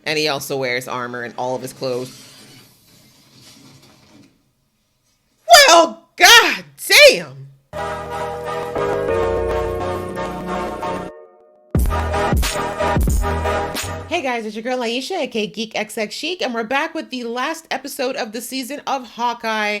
And he also wears armor in all of his clothes. Well, god damn! Hey guys, it's your girl Aisha, aka Geek XX Chic, and we're back with the last episode of the season of Hawkeye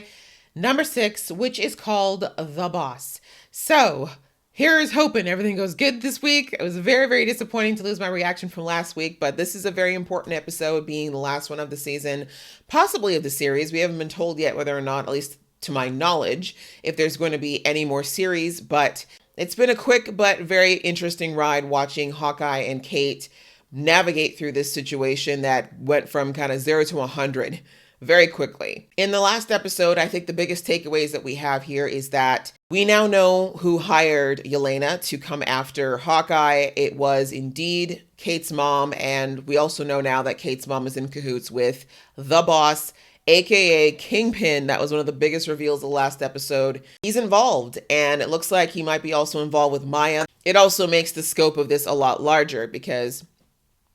number 6, which is called The Boss. So, here's hoping everything goes good this week. It was very, very disappointing to lose my reaction from last week, but this is a very important episode, being the last one of the season, possibly of the series. We haven't been told yet whether or not, at least to my knowledge, if there's going to be any more series, but it's been a quick but very interesting ride watching Hawkeye and Kate navigate through this situation that went from kind of 0 to 100 very quickly. In the last episode, I think the biggest takeaways that we have here is that we now know who hired Yelena to come after Hawkeye. It was indeed Kate's mom, and we also know now that Kate's mom is in cahoots with the boss, aka Kingpin. That was one of the biggest reveals of the last episode. He's involved, and it looks like he might be also involved with Maya. It also makes the scope of this a lot larger, because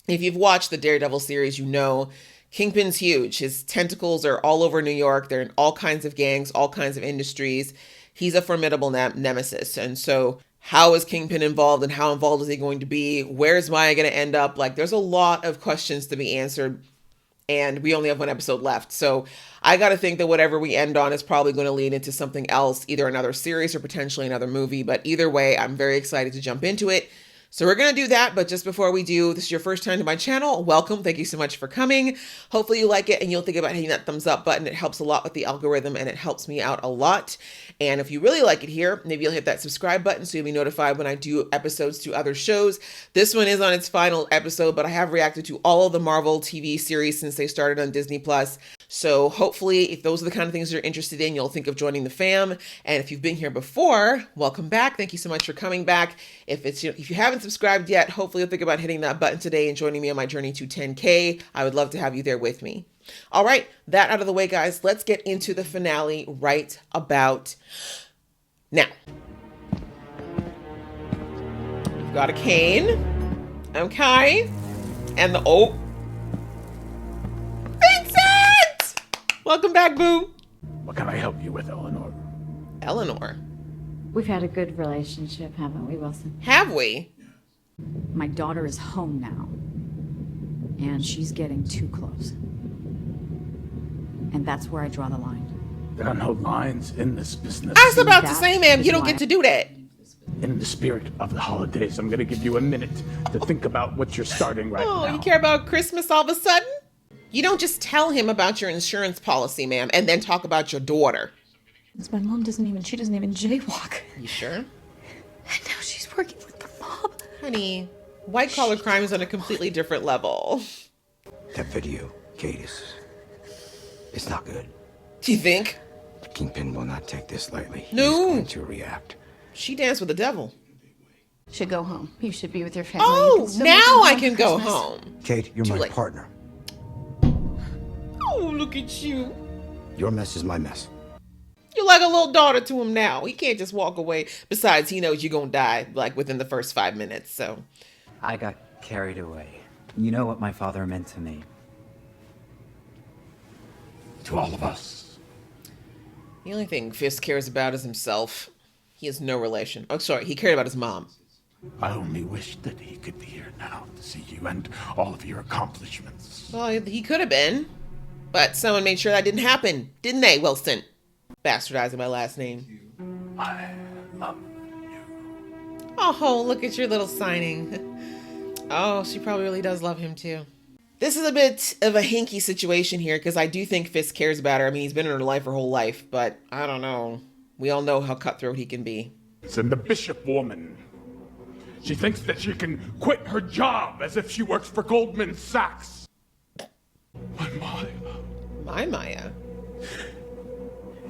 if you've watched the Daredevil series, you know Kingpin's huge. His tentacles are all over New York. They're in all kinds of gangs, all kinds of industries. He's a formidable nemesis. And so how is Kingpin involved, and how involved is he going to be? Where's Maya going to end up? Like, there's a lot of questions to be answered, and we only have one episode left. So I got to think that whatever we end on is probably going to lead into something else, either another series or potentially another movie. But either way, I'm very excited to jump into it. So we're going to do that, but just before we do, this is your first time to my channel, welcome. Thank you so much for coming. Hopefully you like it and you'll think about hitting that thumbs up button. It helps a lot with the algorithm and it helps me out a lot. And if you really like it here, maybe you'll hit that subscribe button so you'll be notified when I do episodes to other shows. This one is on its final episode, but I have reacted to all of the Marvel TV series since they started on Disney+. So hopefully, if those are the kind of things you're interested in, you'll think of joining the fam. And if you've been here before, welcome back. Thank you so much for coming back. If you haven't subscribed yet, hopefully you'll think about hitting that button today and joining me on my journey to 10K. I would love to have you there with me. All right, that out of the way, guys. Let's get into the finale right about now. We've got a cane. Okay. And the Vincent! Welcome back, boo. What can I help you with, Eleanor? Eleanor? We've had a good relationship, haven't we, Wilson? Have we? My daughter is home now, and she's getting too close. And that's where I draw the line. There are no lines in this business. I was about to say, ma'am, you don't get to do that. In the spirit of the holidays, I'm going to give you a minute to think about what you're starting right now. Oh, you care about Christmas all of a sudden? You don't just tell him about your insurance policy, ma'am, and then talk about your daughter. My mom she doesn't even jaywalk. You sure? And now she's working with the mob. Honey, white collar crime is on a completely different level. That video, Kate, it's not good. Do you think? Kingpin will not take this lightly. No. He's going to react. She danced with the devil. Should go home. You should be with your family. Oh, now I can go home. Kate, you're Too my late. partner. Oh, look at you. Your mess is my mess. You're like a little daughter to him now. He can't just walk away. Besides, he knows you're going to die, like, within the first 5 minutes, so. I got carried away. You know what my father meant to me. To all of us. The only thing Fisk cares about is himself. He has no relation. Oh, sorry, he cared about his mom. I only wish that he could be here now to see you and all of your accomplishments. Well, he could have been. But someone made sure that didn't happen, didn't they, Wilson? Bastardizing my last name. I love you. Oh, look at your little signing. Oh, she probably really does love him too. This is a bit of a hinky situation here because I do think Fisk cares about her. I mean, he's been in her life her whole life, but I don't know. We all know how cutthroat he can be. It's in the Bishop woman. She thinks that she can quit her job as if she works for Goldman Sachs. My Maya. My Maya.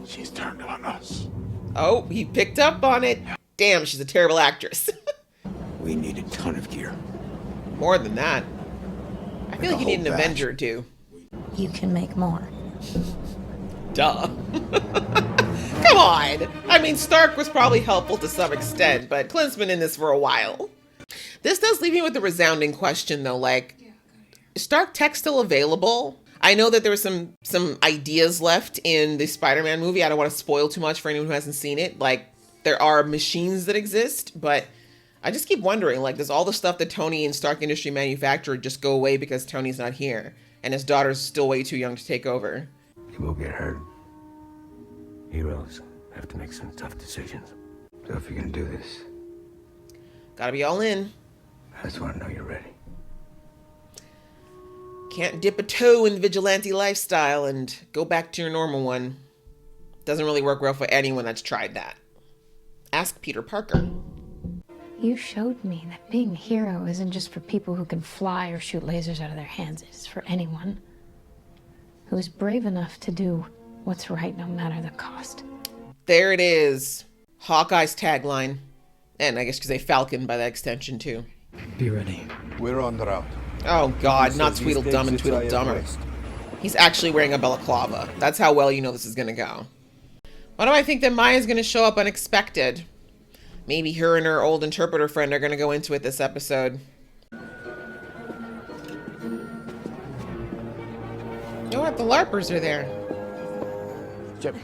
She's turned on us. Oh, he picked up on it. Damn, she's a terrible actress. We need a ton of gear. More than that. I feel like you need an whole batch. Avenger too. You can make more. Duh. Come on. I mean, Stark was probably helpful to some extent, but Clint's been in this for a while. This does leave me with a resounding question though, like, Is Stark Tech still available? I know that there was some ideas left in the Spider-Man movie. I don't want to spoil too much for anyone who hasn't seen it. Like, there are machines that exist, but I just keep wondering, like, does all the stuff that Tony and Stark Industry manufactured just go away because Tony's not here and his daughter's still way too young to take over? You will get hurt. Heroes have to make some tough decisions. So if you're gonna do this, Gotta be all in. I just want to know you're ready. Can't dip a toe in the vigilante lifestyle and go back to your normal one. Doesn't really work well for anyone that's tried that. Ask Peter Parker. You showed me that being a hero isn't just for people who can fly or shoot lasers out of their hands. It's for anyone who is brave enough to do what's right no matter the cost. There it is. Hawkeye's tagline. And I guess you could say Falcon by that extension too. Be ready. We're on the route. Oh God, not Tweedledum and Tweedledummer. He's actually wearing a balaclava. That's how well you know this is gonna go. Why do I think that Maya's gonna show up unexpected? Maybe her and her old interpreter friend are gonna go into it this episode. You know what? The LARPers are there. Jimmy.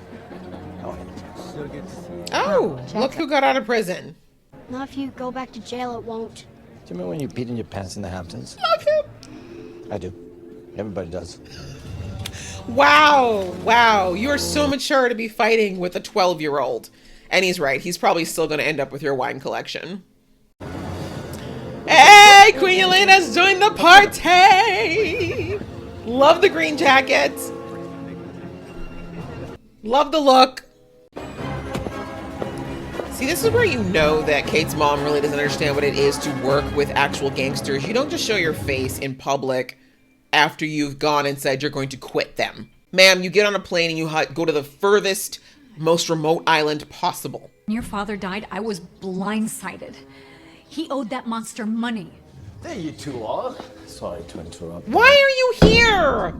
Oh, look who got out of prison. Not if you go back to jail, it won't. Do you remember when you peed in your pants in the Hamptons? Love him. I do. Everybody does. Wow, wow. You are so mature to be fighting with a 12-year-old. And he's right. He's probably still going to end up with your wine collection. Hey, Queen Yelena's joined the party. Love the green jacket. Love the look. See, this is where you know that Kate's mom really doesn't understand what it is to work with actual gangsters. You don't just show your face in public after you've gone and said you're going to quit them. Ma'am, you get on a plane and you go to the furthest, most remote island possible. When your father died, I was blindsided. He owed that monster money. There you two are. Sorry to interrupt. Why are you here?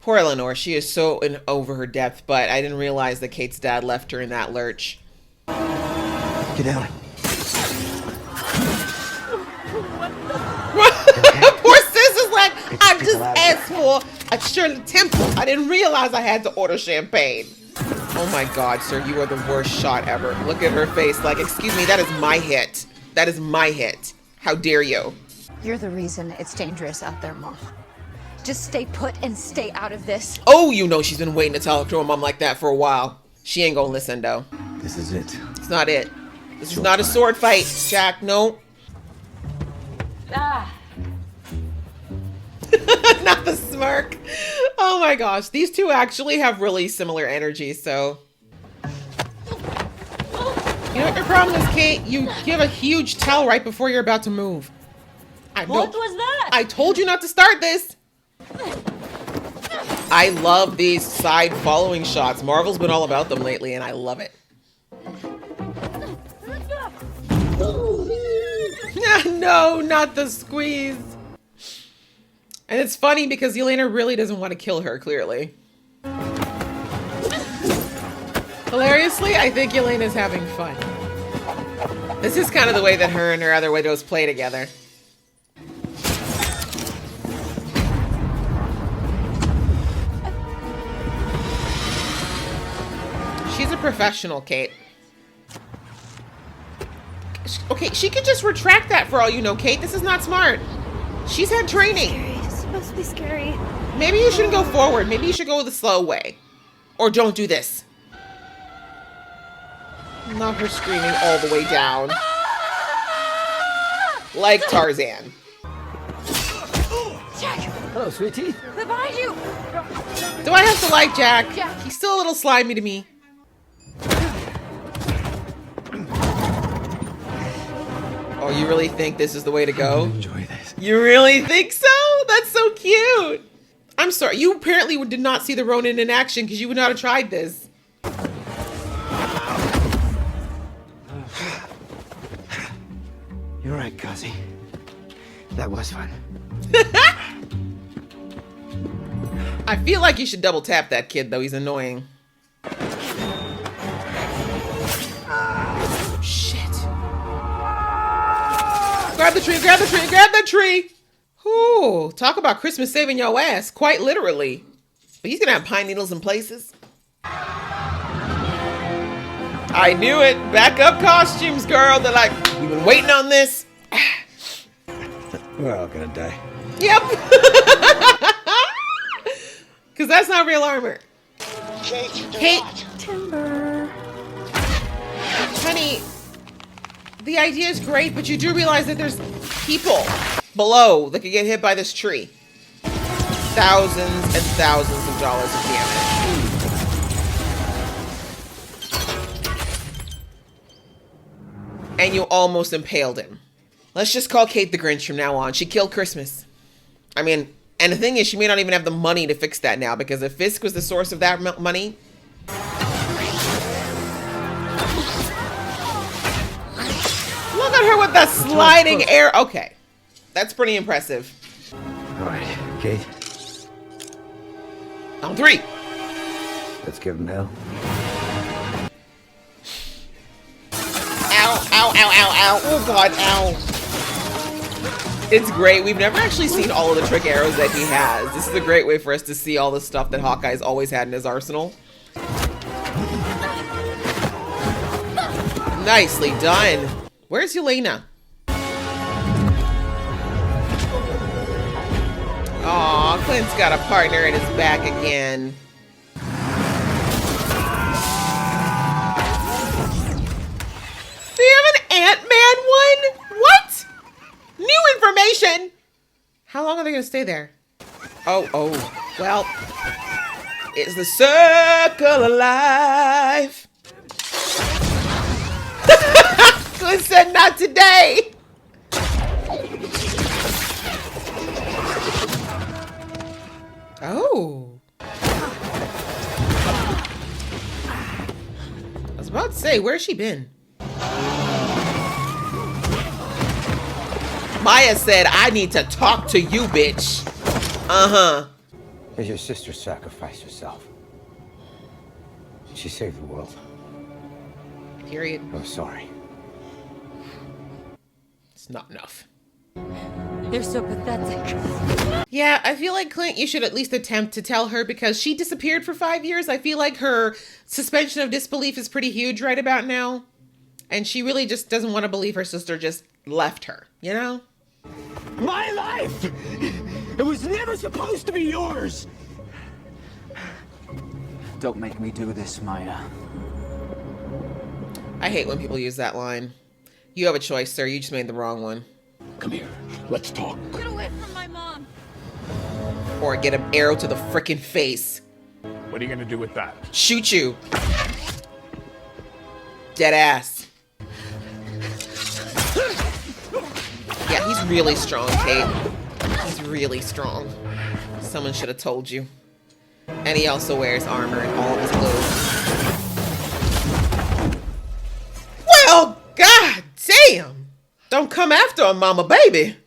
Poor Eleanor, she is so over her depth, but I didn't realize that Kate's dad left her in that lurch. Get down. Poor sis is like, I just asked for a Shirley Temple. I didn't realize I had to order champagne. Oh my God, sir, you are the worst shot ever. Look at her face like, excuse me, that is my hit. That is my hit. How dare you? You're the reason it's dangerous out there, Mom. Just stay put and stay out of this. Oh, you know she's been waiting to talk to her mom like that for a while. She ain't gonna listen, though. This is it. It's not it. This is not a sword fight, Jack. No. Ah. Not the smirk. Oh my gosh. These two actually have really similar energy, so. You know what your problem is, Kate? You give a huge tell right before you're about to move. What was that? I told you not to start this. I love these side following shots. Marvel's been all about them lately, and I love it. No, not the squeeze. And it's funny because Yelena really doesn't want to kill her, clearly. Hilariously, I think Yelena's having fun. This is kind of the way that her and her other widows play together. She's a professional, Kate. Okay, she could just retract that for all you know, Kate. This is not smart. She's had training. It's supposed to be scary. Maybe you shouldn't go forward. Maybe you should go the slow way. Or don't do this. Not her screaming all the way down. Like Tarzan. Jack! Hello, sweetie. They're behind you! Do I have to like Jack? Jack. He's still a little slimy to me. Oh, you really think this is the way to go? Enjoy this. You really think so? That's so cute. I'm sorry. You apparently did not see the Ronin in action because you would not have tried this. You're right, Kazi. That was fun. I feel like you should double tap that kid, though. He's annoying. Oh, shit. Grab the tree, grab the tree, grab the tree! Ooh, talk about Christmas saving your ass, quite literally. But he's gonna have pine needles in places. I knew it. Backup costumes, girl. They're like, we've been waiting on this. We're all gonna die. Yep. Because that's not real armor. Kate. Timber. Honey, the idea is great, but you do realize that there's people below that could get hit by this tree. Thousands and thousands of dollars of damage. And you almost impaled him. Let's just call Kate the Grinch from now on. She killed Christmas. I mean, and the thing is, she may not even have the money to fix that now, because if Fisk was the source of that money... Look at her with that sliding air. Okay. That's pretty impressive. All right, Kate. On 3. Let's give him hell. Ow, ow, ow, ow, ow. Oh, God, ow. It's great. We've never actually seen all of the trick arrows that he has. This is a great way for us to see all the stuff that Hawkeye's always had in his arsenal. Nicely done. Where's Yelena? Aw, Clint's got a partner at his back again. Do you have an Ant-Man one? What? New information! How long are they gonna stay there? Oh, well. It's the circle of life. Clint said not today. Oh. I was about to say, where's she been? Maya said, I need to talk to you, bitch. Uh-huh. As your sister sacrificed herself. She saved the world. Period. I'm sorry. It's not enough. You're so pathetic. Yeah, I feel like, Clint, you should at least attempt to tell her, because she disappeared for 5 years. I feel like her suspension of disbelief is pretty huge right about now. And she really just doesn't want to believe her sister just left her, you know? My life! It was never supposed to be yours! Don't make me do this, Maya. I hate when people use that line. You have a choice, sir. You just made the wrong one. Come here, let's talk. Get away from my mom. Or get an arrow to the frickin' face. What are you gonna do with that? Shoot you. Dead ass. Yeah, he's really strong, Kate. He's really strong. Someone should have told you. And he also wears armor and all of his clothes. Well, god damn! Don't come after him, mama baby.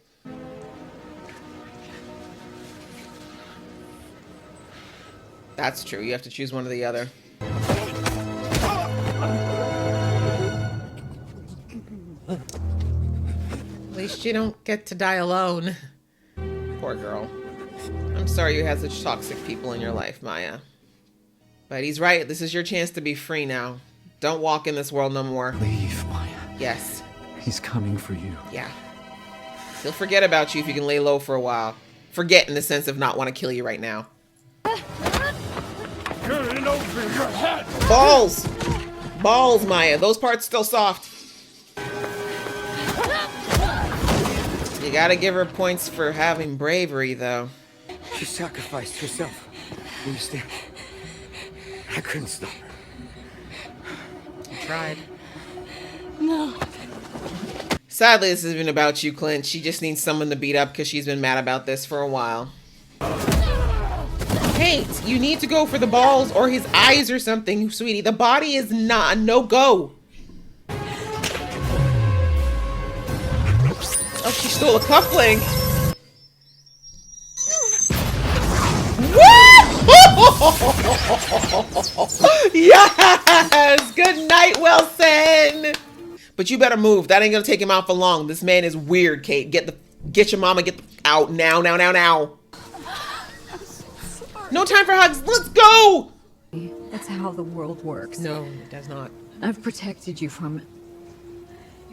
That's true. You have to choose one or the other. At least you don't get to die alone. Poor girl. I'm sorry you had such toxic people in your life, Maya. But he's right. This is your chance to be free now. Don't walk in this world no more. Leave, Maya. Yes. He's coming for you. Yeah. He'll forget about you if you can lay low for a while. Forget in the sense of not want to kill you right now. Get it over your head! Balls! Balls, Maya. Those parts still soft. You gotta give her points for having bravery, though. She sacrificed herself. You understand? I couldn't stop her. You tried. No. Sadly, this isn't about you, Clint. She just needs someone to beat up because she's been mad about this for a while. Kate, you need to go for the balls or his eyes or something, sweetie. The body is not a no-go. Oh, she stole a cufflink. Yes! Good night, Wilson! But you better move. That ain't gonna take him out for long. This man is weird, Kate. Get the Get your mama, get out now, now, now, now. No time for hugs. Let's go. That's how the world works. No, it does not. I've protected you from it.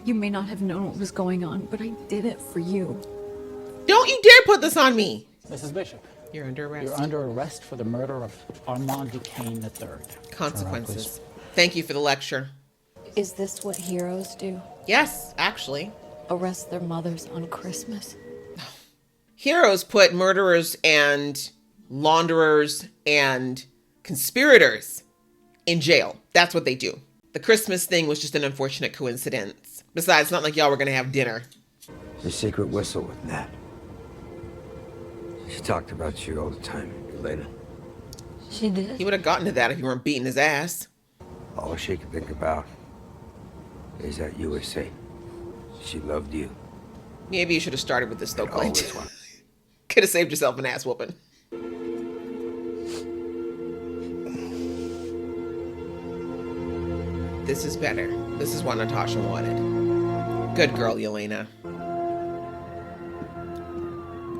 You may not have known what was going on, but I did it for you. Don't you dare put this on me. Mrs. Bishop. You're under arrest. You're under arrest for the murder of Armand Duquesne III. Consequences. Thank you for the lecture. Is this what heroes do? Yes, actually. Arrest their mothers on Christmas? Heroes put murderers and launderers and conspirators in jail. That's what they do. The Christmas thing was just an unfortunate coincidence. Besides, it's not like y'all were going to have dinner. Your secret whistle with Nat. She talked about you all the time, Elena. She did? He would have gotten to that if you weren't beating his ass. All she could think about is that you were safe. She loved you. Maybe you should have started with this though, Clint. Always wanted. Could have saved yourself an ass whooping. This is better. This is what Natasha wanted. Good girl, Yelena.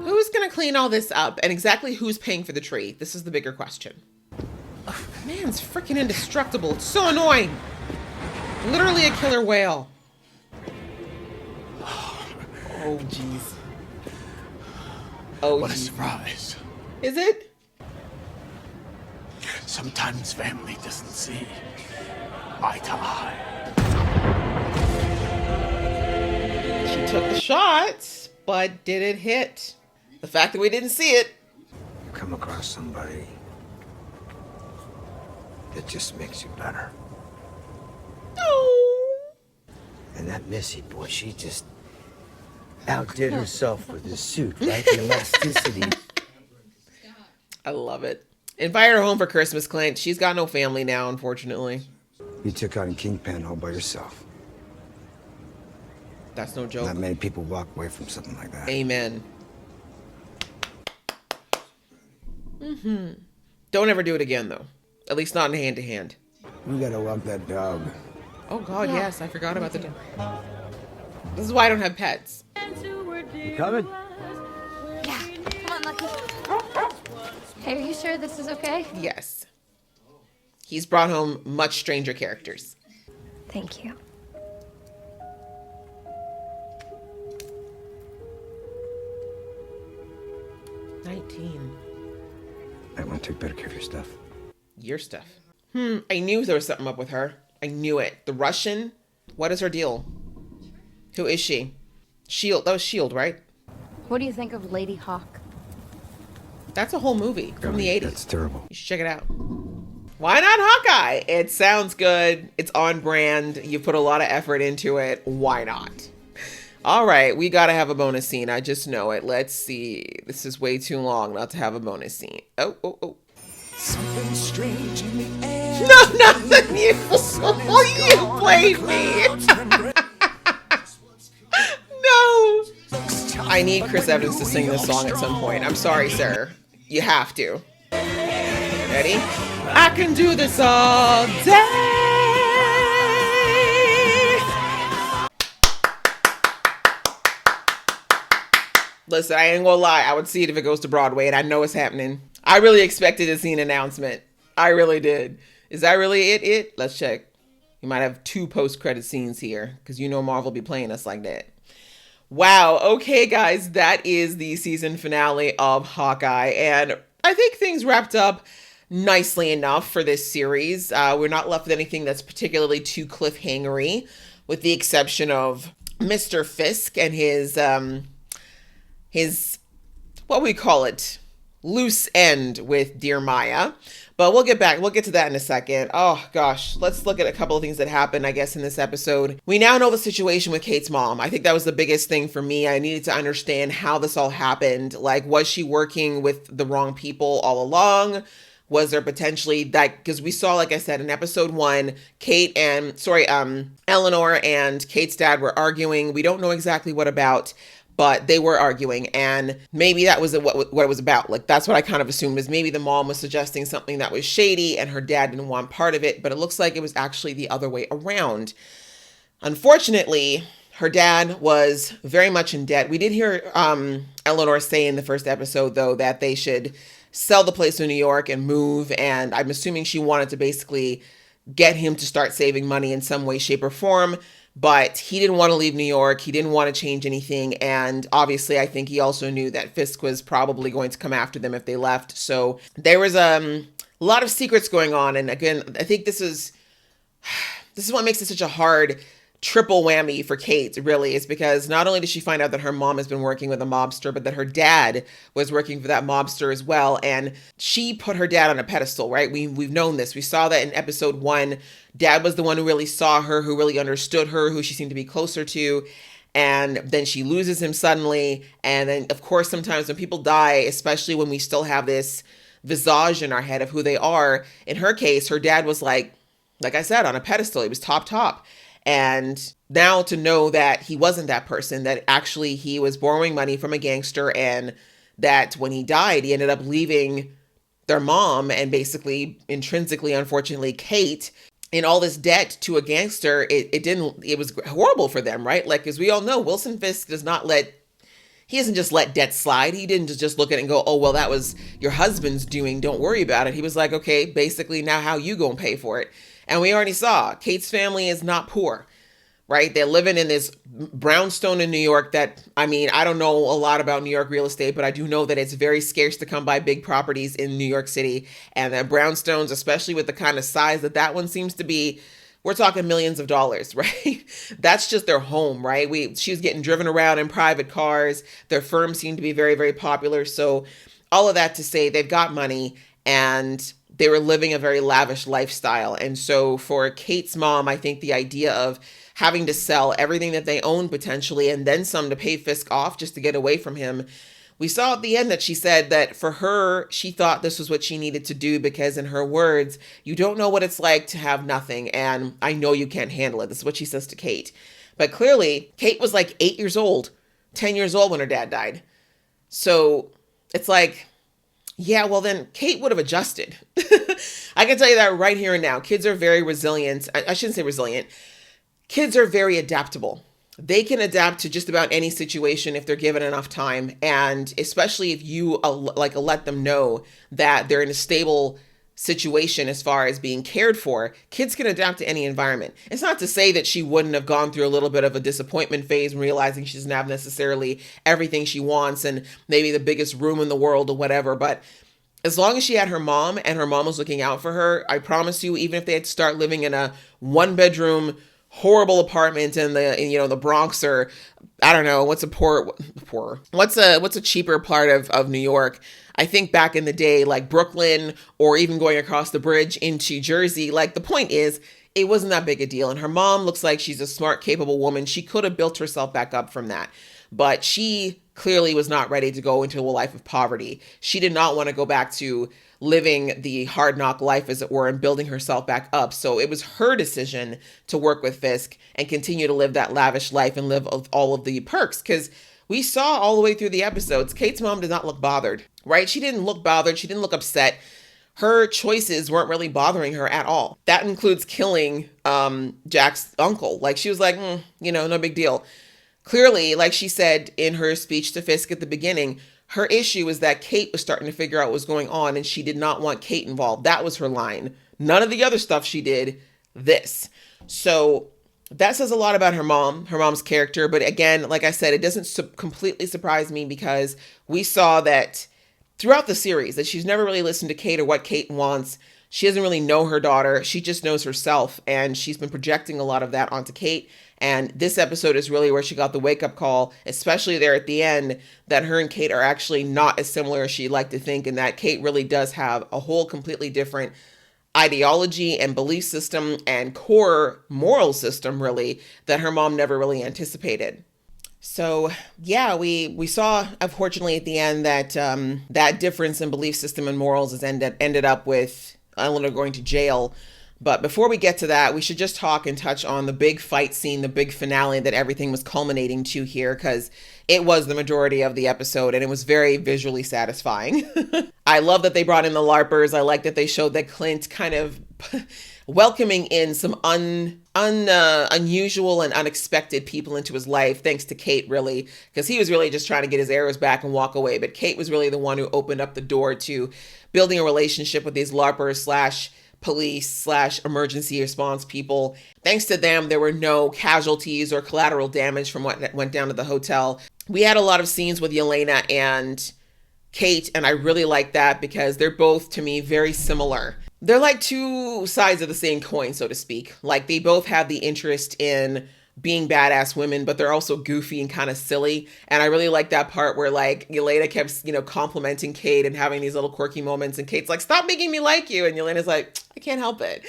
Who's gonna clean all this up, and exactly who's paying for the tree? This is the bigger question. Ugh, man's freaking indestructible. It's so annoying. Literally a killer whale. Oh, jeez. Oh, What a geez. surprise. Is it? Sometimes family doesn't see eye to eye. She took the shot, but did it hit? The fact that we didn't see it. You come across somebody that just makes you better. Oh. And that Missy boy, she just outdid herself with the suit, right? The elasticity. I love it. Invite her home for Christmas, Clint. She's got no family now, unfortunately. You took on Kingpin all by yourself. That's no joke. Not many people walk away from something like that. Amen. Don't ever do it again, though. At least not in hand to hand. We gotta walk that dog. Oh God, yes, I forgot about the dog. This is why I don't have pets. You coming? Yeah. Come on, Lucky. Hey, are you sure this is okay? Yes. He's brought home much stranger characters. Thank you. I want to take better care of your stuff. Your stuff. I knew there was something up with her. I knew it. The Russian? What is her deal? Who is she? Shield. That was Shield, right? What do you think of Lady Hawk? That's a whole movie from the 80s. That's terrible. You should check it out. Why not Hawkeye? It sounds good. It's on brand. You put a lot of effort into it. Why not? All right, we got to have a bonus scene. I just know it. Let's see. This is way too long not to have a bonus scene. Oh. Something strange in the air. No, nothing. You played me. No. I need Chris Evans to sing this song at some point. I'm sorry, sir. You have to. Ready? I can do this all day. Listen, I ain't gonna lie. I would see it if it goes to Broadway, and I know it's happening. I really expected to see an announcement. I really did. Is that really it? Let's check. You might have 2 post-credit scenes here, because you know Marvel be playing us like that. Wow. Okay, guys, that is the season finale of Hawkeye, and I think things wrapped up nicely enough for this series. We're not left with anything that's particularly too cliffhangery, with the exception of Mr. Fisk and his what we call it, loose end with Dear Maya. But we'll get to that in a second. Oh gosh, let's look at a couple of things that happened, I guess, in this episode. We now know the situation with Kate's mom. I think that was the biggest thing for me. I needed to understand how this all happened. Like, was she working with the wrong people all along? Was there potentially that, because we saw, like I said, in episode 1, Eleanor and Kate's dad were arguing. We don't know exactly what about, but they were arguing, and maybe that was what it was about. Like, that's what I kind of assumed, was maybe the mom was suggesting something that was shady and her dad didn't want part of it, but it looks like it was actually the other way around. Unfortunately, her dad was very much in debt. We did hear Eleanor say in the first episode, though, that they should sell the place in New York and move. And I'm assuming she wanted to basically get him to start saving money in some way, shape, or form. But he didn't want to leave New York. He didn't want to change anything. And obviously, I think he also knew that Fisk was probably going to come after them if they left. So there was a lot of secrets going on. And again, I think this is what makes it such a hard triple whammy for Kate, really, is because not only did she find out that her mom has been working with a mobster, but that her dad was working for that mobster as well. And she put her dad on a pedestal, right? We've known this. We saw that in episode 1. Dad was the one who really saw her, who really understood her, who she seemed to be closer to. And then she loses him suddenly. And then, of course, sometimes when people die, especially when we still have this visage in our head of who they are, in her case, her dad was like I said, on a pedestal. He was top. And now to know that he wasn't that person, that actually he was borrowing money from a gangster, and that when he died, he ended up leaving their mom and basically intrinsically, unfortunately, Kate in all this debt to a gangster. It was horrible for them, right? Like, as we all know, Wilson Fisk he doesn't just let debt slide. He didn't just look at it and go, oh, well, that was your husband's doing. Don't worry about it. He was like, okay, basically now how you gonna pay for it? And we already saw Kate's family is not poor, right? They're living in this brownstone in New York that, I mean, I don't know a lot about New York real estate, but I do know that it's very scarce to come by big properties in New York City. And that brownstones, especially with the kind of size that one seems to be, we're talking millions of dollars, right? That's just their home, right? She was getting driven around in private cars. Their firm seemed to be very, very popular. So all of that to say they've got money, and they were living a very lavish lifestyle. And so for Kate's mom, I think the idea of having to sell everything that they own potentially, and then some to pay Fisk off just to get away from him. We saw at the end that she said that for her, she thought this was what she needed to do because, in her words, you don't know what it's like to have nothing, and I know you can't handle it. This is what she says to Kate. But clearly, Kate was like 8 years old, 10 years old when her dad died. So it's like, yeah, well then Kate would have adjusted. I can tell you that right here and now. Kids are very resilient. I shouldn't say resilient. Kids are very adaptable. They can adapt to just about any situation if they're given enough time. And especially if you let them know that they're in a stable situation as far as being cared for, kids can adapt to any environment. It's not to say that she wouldn't have gone through a little bit of a disappointment phase and realizing she doesn't have necessarily everything she wants and maybe the biggest room in the world or whatever. But as long as she had her mom and her mom was looking out for her, I promise you, even if they had to start living in a 1-bedroom horrible apartment in the Bronx, or I don't know, what's a cheaper part of New York. I think back in the day, like Brooklyn, or even going across the bridge into Jersey, like the point is, it wasn't that big a deal. And her mom looks like she's a smart, capable woman. She could have built herself back up from that. But she clearly was not ready to go into a life of poverty. She did not want to go back to living the hard knock life, as it were, and building herself back up. So it was her decision to work with Fisk and continue to live that lavish life and live all of the perks. Because we saw all the way through the episodes, Kate's mom did not look bothered, right? She didn't look bothered. She didn't look upset. Her choices weren't really bothering her at all. That includes killing Jack's uncle. Like, she was like, no big deal. Clearly, like she said in her speech to Fisk at the beginning, her issue is that Kate was starting to figure out what was going on, and she did not want Kate involved. That was her line. None of the other stuff she did, this. So that says a lot about her mom's character. But again, like I said, it doesn't completely surprise me, because we saw that throughout the series that she's never really listened to Kate or what Kate wants. She doesn't really know her daughter. She just knows herself, and she's been projecting a lot of that onto Kate. And this episode is really where she got the wake-up call, especially there at the end, that her and Kate are actually not as similar as she'd like to think, and that Kate really does have a whole completely different ideology and belief system and core moral system, really, that her mom never really anticipated. So yeah, we saw, unfortunately, at the end that that difference in belief system and morals has ended up with Eleanor going to jail. But before we get to that, we should just talk and touch on the big fight scene, the big finale that everything was culminating to here, because it was the majority of the episode and it was very visually satisfying. I love that they brought in the LARPers. I like that they showed that Clint kind of welcoming in some unusual and unexpected people into his life, thanks to Kate, really, because he was really just trying to get his arrows back and walk away. But Kate was really the one who opened up the door to building a relationship with these LARPers slash police slash emergency response people. Thanks to them, there were no casualties or collateral damage from what went down at the hotel. We had a lot of scenes with Yelena and Kate, and I really like that because they're both, to me, very similar. They're like two sides of the same coin, so to speak. Like, they both have the interest in being badass women, but they're also goofy and kind of silly. And I really like that part where, like, Yelena kept, complimenting Kate and having these little quirky moments, and Kate's like, stop making me like you. And Yelena's like, I can't help it.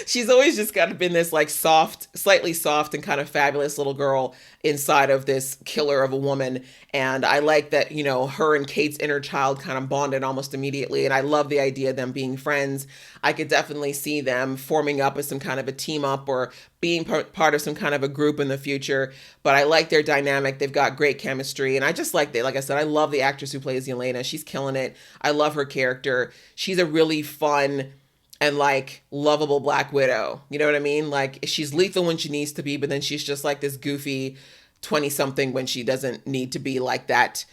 She's always just kind of been this like slightly soft and kind of fabulous little girl inside of this killer of a woman. And I like that, her and Kate's inner child kind of bonded almost immediately. And I love the idea of them being friends. I could definitely see them forming up as some kind of a team up or being part of some kind of a group in the future. But I like their dynamic. They've got great chemistry. And I just like I said, I love the actress who plays Yelena. She's killing it. I love her character. She's a really fun and like lovable Black Widow. You know what I mean? Like, she's lethal when she needs to be, but then she's just like this goofy 20-something when she doesn't need to be like that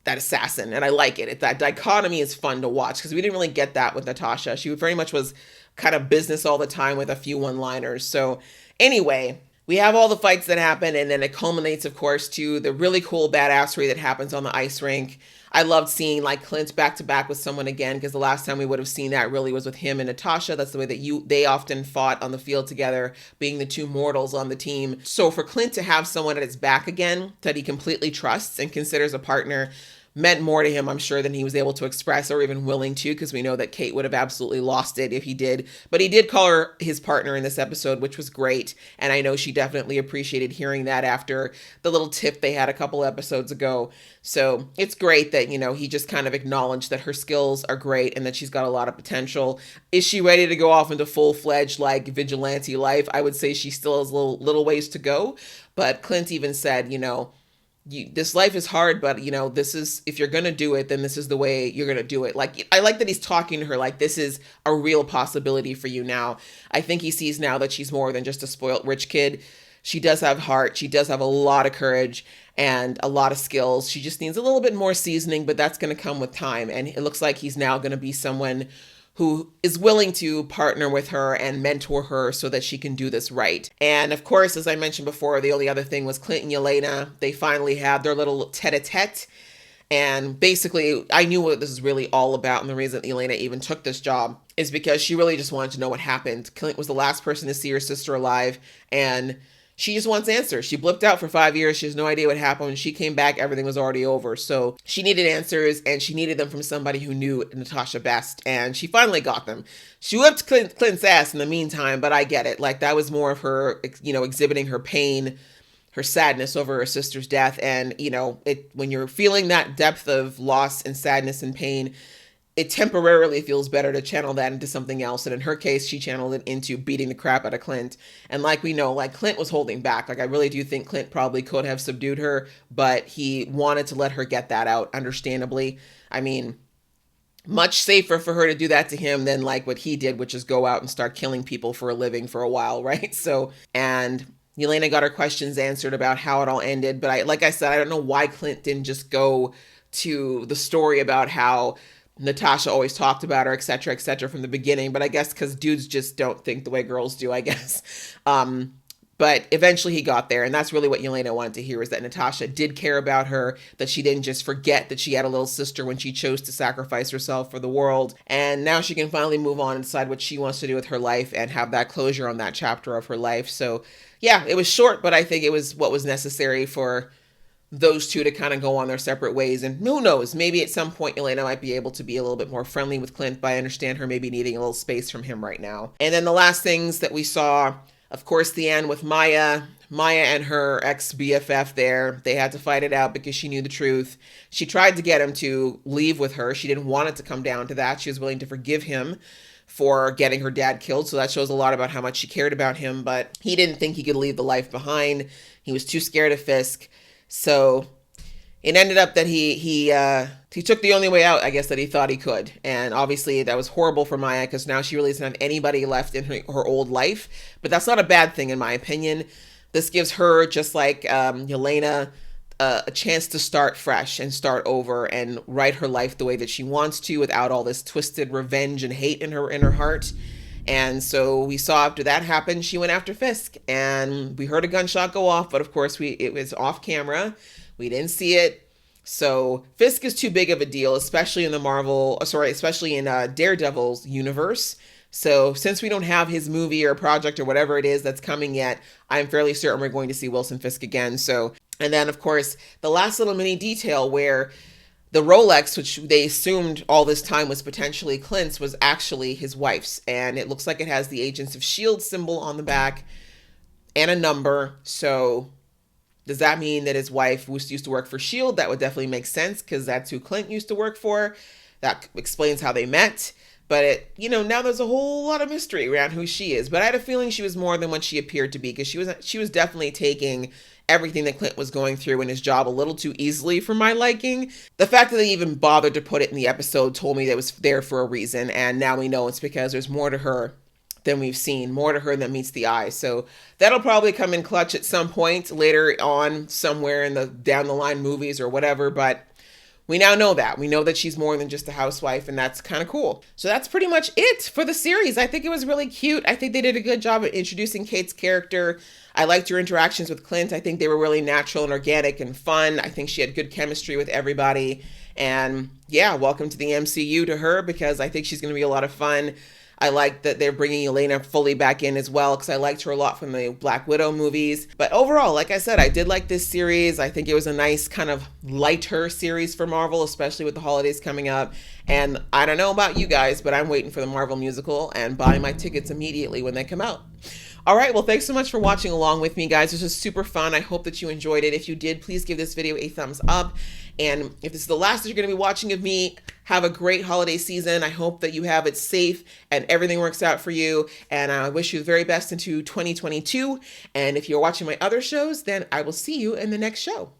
assassin. And I like it. That dichotomy is fun to watch because we didn't really get that with Natasha. She very much was kind of business all the time with a few one-liners. So anyway, we have all the fights that happen, and then it culminates, of course, to the really cool badassery that happens on the ice rink. I loved seeing like Clint back to back with someone again, because the last time we would have seen that really was with him and Natasha. That's the way that they often fought on the field together, being the two mortals on the team. So for Clint to have someone at his back again that he completely trusts and considers a partner meant more to him, I'm sure, than he was able to express or even willing to, because we know that Kate would have absolutely lost it if he did. But he did call her his partner in this episode, which was great. And I know she definitely appreciated hearing that after the little tip they had a couple episodes ago. So it's great that, he just kind of acknowledged that her skills are great and that she's got a lot of potential. Is she ready to go off into full-fledged, like, vigilante life? I would say she still has little ways to go. But Clint even said, this life is hard, but this is, if you're going to do it, then this is the way you're going to do it. Like, I like that he's talking to her like this is a real possibility for you now. I think he sees now that she's more than just a spoiled rich kid. She does have heart. She does have a lot of courage and a lot of skills. She just needs a little bit more seasoning, but that's going to come with time. And it looks like he's now going to be someone who is willing to partner with her and mentor her so that she can do this right. And of course, as I mentioned before, the only other thing was Clint and Yelena. They finally had their little tete-a-tete. And basically, I knew what this is really all about. And the reason Yelena even took this job is because she really just wanted to know what happened. Clint was the last person to see her sister alive, and she just wants answers. She blipped out for 5 years. She has no idea what happened. When she came back, everything was already over. So she needed answers, and she needed them from somebody who knew Natasha best. And she finally got them. She whipped Clint's ass in the meantime, but I get it. Like, that was more of her, exhibiting her pain, her sadness over her sister's death. And, when you're feeling that depth of loss and sadness and pain, it temporarily feels better to channel that into something else. And in her case, she channeled it into beating the crap out of Clint. And like we know, like, Clint was holding back. Like, I really do think Clint probably could have subdued her, but he wanted to let her get that out, understandably. I mean, much safer for her to do that to him than like what he did, which is go out and start killing people for a living for a while, right? So, and Yelena got her questions answered about how it all ended. But like I said, I don't know why Clint didn't just go to the story about how Natasha always talked about her, et cetera, from the beginning. But I guess because dudes just don't think the way girls do, I guess. But eventually he got there. And that's really what Yelena wanted to hear, is that Natasha did care about her, that she didn't just forget that she had a little sister when she chose to sacrifice herself for the world. And now she can finally move on and decide what she wants to do with her life and have that closure on that chapter of her life. So yeah, it was short, but I think it was what was necessary for those two to kind of go on their separate ways. And who knows, maybe at some point Yelena might be able to be a little bit more friendly with Clint, but I understand her maybe needing a little space from him right now. And then the last things that we saw, of course, the end with Maya and her ex-BFF there. They had to fight it out because she knew the truth. She tried to get him to leave with her. She didn't want it to come down to that. She was willing to forgive him for getting her dad killed. So that shows a lot about how much she cared about him, but he didn't think he could leave the life behind. He was too scared of Fisk. So it ended up that he took the only way out, I guess, that he thought he could. And obviously that was horrible for Maya because now she really doesn't have anybody left in her old life. But that's not a bad thing in my opinion. This gives her, just like Yelena, a chance to start fresh and start over and write her life the way that she wants to without all this twisted revenge and hate in her heart. And so we saw after that happened, she went after Fisk, and we heard a gunshot go off, but of course it was off camera. We didn't see it. So Fisk is too big of a deal, especially in especially in Daredevil's universe. So since we don't have his movie or project or whatever it is that's coming yet, I'm fairly certain we're going to see Wilson Fisk again. So, and then of course, the last little mini detail where the Rolex, which they assumed all this time was potentially Clint's, was actually his wife's. And it looks like it has the Agents of S.H.I.E.L.D. symbol on the back and a number. So does that mean that his wife used to work for S.H.I.E.L.D.? That would definitely make sense because that's who Clint used to work for. That explains how they met. But, now there's a whole lot of mystery around who she is. But I had a feeling she was more than what she appeared to be because she was definitely taking everything that Clint was going through in his job a little too easily for my liking. The fact that they even bothered to put it in the episode told me that it was there for a reason. And now we know it's because there's more to her than we've seen, more to her than meets the eye. So that'll probably come in clutch at some point later on, somewhere in the down the line movies or whatever. But we now know that. We know that she's more than just a housewife, and that's kind of cool. So that's pretty much it for the series. I think it was really cute. I think they did a good job at introducing Kate's character. I liked her interactions with Clint. I think they were really natural and organic and fun. I think she had good chemistry with everybody. And yeah, welcome to the MCU to her because I think she's going to be a lot of fun. I like that they're bringing Yelena fully back in as well because I liked her a lot from the Black Widow movies. But overall, like I said, I did like this series. I think it was a nice kind of lighter series for Marvel, especially with the holidays coming up. And I don't know about you guys, but I'm waiting for the Marvel musical and buying my tickets immediately when they come out. All right, well, thanks so much for watching along with me, guys. This was super fun. I hope that you enjoyed it. If you did, please give this video a thumbs up. And if this is the last that you're going to be watching of me, have a great holiday season. I hope that you have it safe and everything works out for you. And I wish you the very best into 2022. And if you're watching my other shows, then I will see you in the next show.